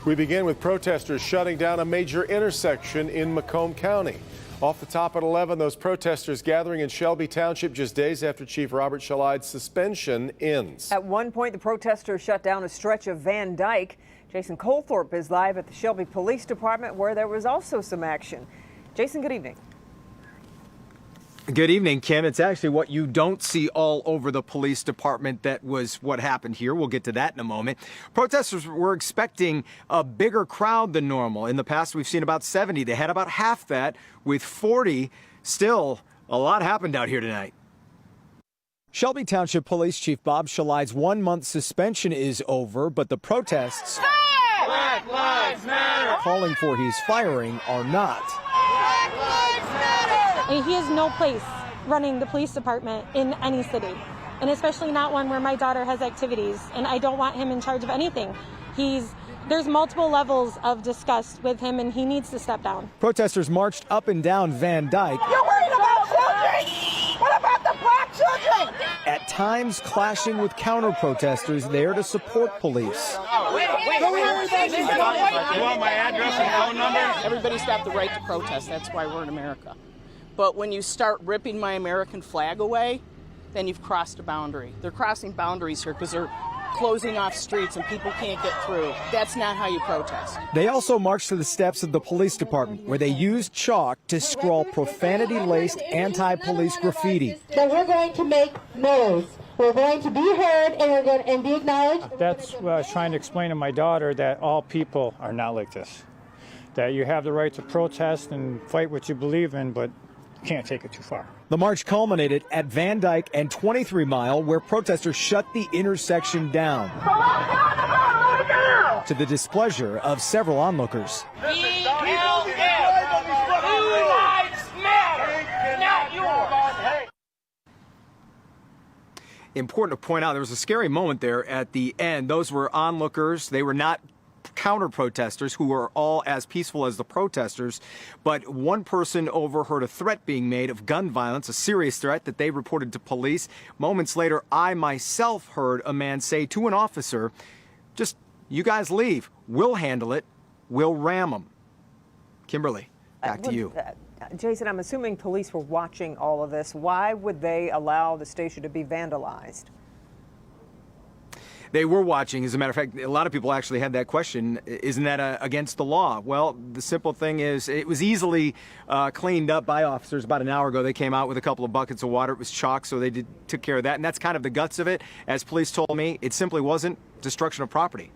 We begin with protesters shutting down a major intersection in Macomb County. Off the top at 11, those protesters gathering in Shelby Township just days after Chief Robert Shelide's suspension ends. At one point, the protesters shut down a stretch of Van Dyke. Jason Colthorpe is live at the Shelby Police Department, where there was also some action. Jason, good evening. Good evening, Kim. It's actually what you don't see all over the police department that was what happened here. We'll get to that in a moment. Protesters were expecting a bigger crowd than normal. In the past, we've seen about 70. They had about half that with 40. Still, a lot happened out here tonight. Shelby Township Police Chief Bob Shelide's 1-month suspension is over, but the protests Black Lives Matter calling for his firing are not. Black Lives Matter. He has no place running the police department in any city, and especially not one where my daughter has activities, and I don't want him in charge of anything. There's multiple levels of disgust with him, and he needs to step down. Protesters marched up and down Van Dyke. You're worried about children? What about the black children? At times clashing with counter-protesters there to support police. You want my address and phone number? Everybody's got the right to protest. That's why we're in America. But when you start ripping my American flag away, then you've crossed a boundary. They're crossing boundaries here because they're closing off streets and people can't get through. That's not how you protest. They also marched to the steps of the police department, where they used chalk to scrawl profanity-laced anti-police graffiti. That we're going to make noise. We're going to be heard and we're going to be acknowledged. That's what I was trying to explain to my daughter, that all people are not like this. That you have the right to protest and fight what you believe in, but you can't take it too far. The march culminated at Van Dyke and 23 Mile, where protesters shut the intersection down, to the displeasure of several onlookers. Important to point out, there was a scary moment there at the end. Those were onlookers. They were not counter-protesters who were all as peaceful as the protesters, but one person overheard a threat being made of gun violence, a serious threat that they reported to police. Moments later, I myself heard a man say to an officer, just, you guys leave. We'll handle it. We'll ram them. Kimberly, back to you. Jason, I'm assuming police were watching all of this. Why would they allow the station to be vandalized? They were watching. As a matter of fact, a lot of people actually had that question. Isn't that against the law? Well, the simple thing is it was easily cleaned up by officers. About an hour ago, they came out with a couple of buckets of water. It was chalk, so they took care of that. And that's kind of the guts of it. As police told me, it simply wasn't destruction of property.